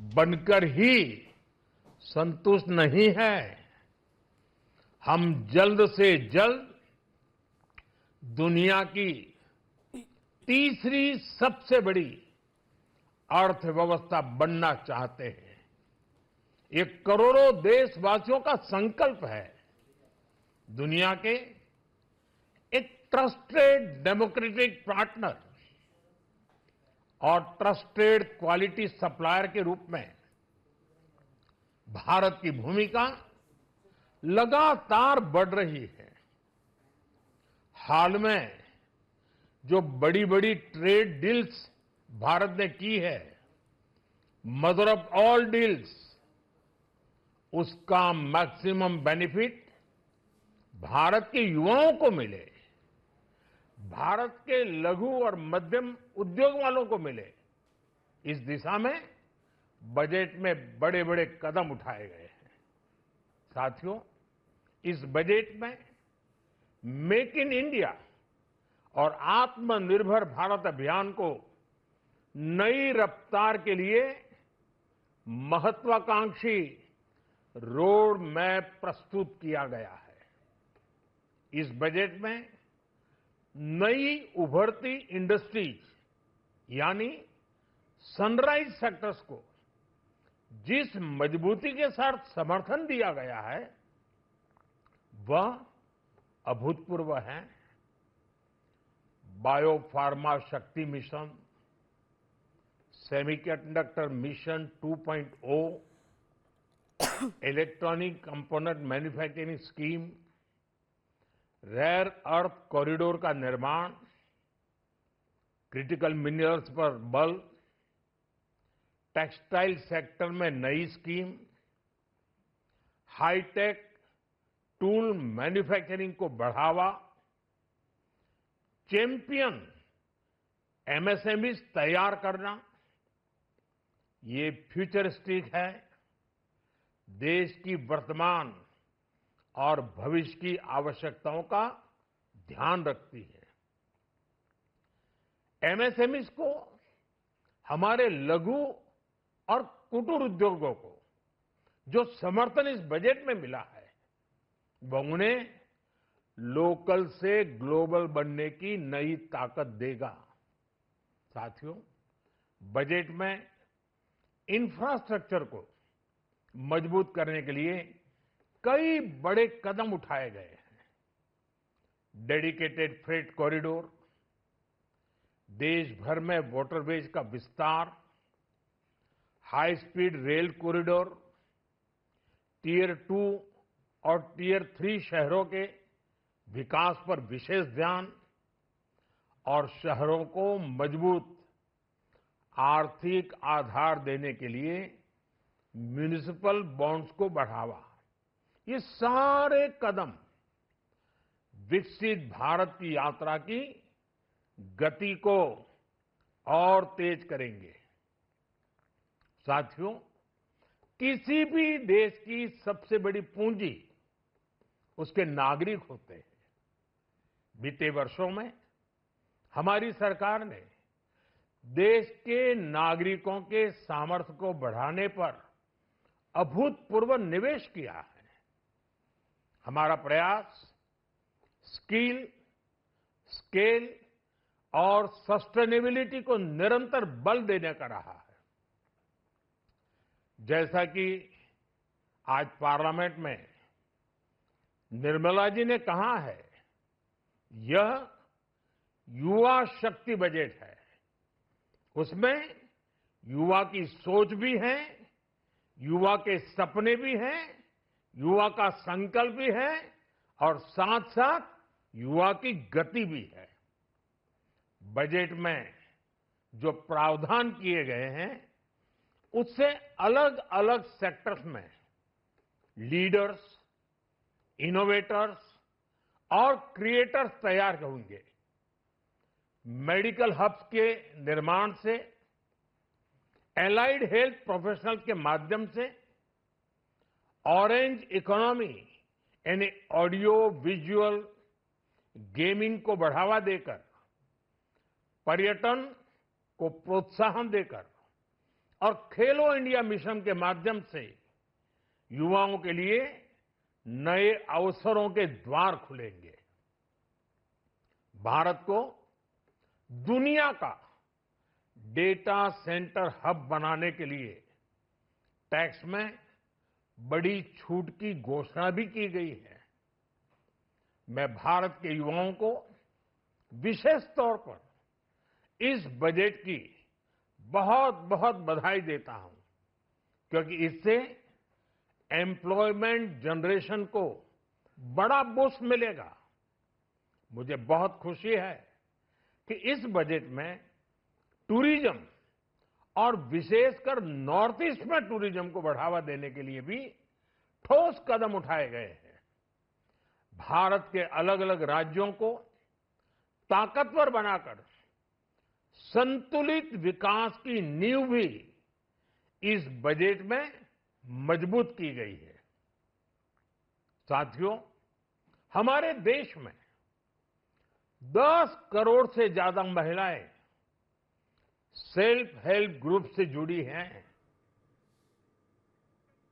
बनकर ही संतुष्ट नहीं है। हम जल्द से जल्द दुनिया की तीसरी सबसे बड़ी अर्थव्यवस्था बनना चाहते हैं। ये करोड़ों देशवासियों का संकल्प है। दुनिया के एक ट्रस्टेड डेमोक्रेटिक पार्टनर और ट्रस्टेड क्वालिटी सप्लायर के रूप में भारत की भूमिका लगातार बढ़ रही है। हाल में जो बड़ी बड़ी ट्रेड डील्स भारत ने की है, मदर ऑफ ऑल डील्स, उसका मैक्सिमम बेनिफिट भारत के युवाओं को मिले, भारत के लघु और मध्यम उद्योग वालों को मिले, इस दिशा में बजट में बड़े बड़े कदम उठाए गए हैं। साथियों, इस बजट में मेक इन इंडिया और आत्मनिर्भर भारत अभियान को नई रफ्तार के लिए महत्वाकांक्षी रोड मैप प्रस्तुत किया गया है। इस बजट में नई उभरती इंडस्ट्रीज यानी सनराइज सेक्टर्स को जिस मजबूती के साथ समर्थन दिया गया है, वह अभूतपूर्व है। Bio pharma Shakti mission, semiconductor mission 2.0, electronic component manufacturing scheme, rare earth corridor का निर्माण, क्रिटिकल मिनरल्स पर बल, टेक्सटाइल सेक्टर में नई स्कीम, हाईटेक टूल मैन्युफैक्चरिंग को बढ़ावा, चैंपियन एमएसएमईज तैयार करना, ये फ्यूचरिस्टिक है, देश की वर्तमान और भविष्य की आवश्यकताओं का ध्यान रखती है। एमएसएमईज को, हमारे लघु और कुटीर उद्योगों को जो समर्थन इस बजट में मिला है, वह उन्हें लोकल से ग्लोबल बनने की नई ताकत देगा। साथियों, बजट में इंफ्रास्ट्रक्चर को मजबूत करने के लिए कई बड़े कदम उठाए गए हैं। डेडिकेटेड फ्रेट कॉरिडोर, देश भर में वाटरवेज का विस्तार, high speed rail corridor, tier 2 और टियर 3 शहरों के विकास पर विशेष ध्यान और शहरों को मजबूत आर्थिक आधार देने के लिए म्युनिसिपल बॉन्ड्स को बढ़ावा। ये सारे कदम विकसित भारत की यात्रा की गति को और तेज करेंगे। साथियों, किसी भी देश की सबसे बड़ी पूंजी उसके नागरिक होते हैं। बीते वर्षों में हमारी सरकार ने देश के नागरिकों के सामर्थ्य को बढ़ाने पर अभूतपूर्व निवेश किया है। हमारा प्रयास स्किल, स्केल और सस्टेनेबिलिटी को निरंतर बल देने का रहा है। जैसा कि आज पार्लियामेंट में निर्मला जी ने कहा है, यह युवा शक्ति बजट है। उसमें युवा की सोच भी है, युवा के सपने भी हैं, युवा का संकल्प भी है और साथ साथ युवा की गति भी है। बजट में जो प्रावधान किए गए हैं, उससे अलग अलग सेक्टर्स में लीडर्स, इनोवेटर्स और क्रिएटर्स तैयार होंगे। मेडिकल हब्स के निर्माण से, एलाइड हेल्थ प्रोफेशनल के माध्यम से, ऑरेंज इकोनॉमी यानी ऑडियो विजुअल गेमिंग को बढ़ावा देकर, पर्यटन को प्रोत्साहन देकर और खेलो इंडिया मिशन के माध्यम से युवाओं के लिए नए अवसरों के द्वार खुलेंगे। भारत को दुनिया का डेटा सेंटर हब बनाने के लिए टैक्स में बड़ी छूट की घोषणा भी की गई है। मैं भारत के युवाओं को विशेष तौर पर इस बजट की बहुत बहुत बधाई देता हूं, क्योंकि इससे एम्प्लॉयमेंट जनरेशन को बड़ा बूस्ट मिलेगा। मुझे बहुत खुशी है कि इस बजट में टूरिज्म और विशेषकर नॉर्थ ईस्ट में टूरिज्म को बढ़ावा देने के लिए भी ठोस कदम उठाए गए हैं। भारत के अलग अलग राज्यों को ताकतवर बनाकर संतुलित विकास की नींव भी इस बजट में मजबूत की गई है। साथियों, हमारे देश में 10 करोड़ से ज्यादा महिलाएं सेल्फ हेल्प ग्रुप से जुड़ी हैं।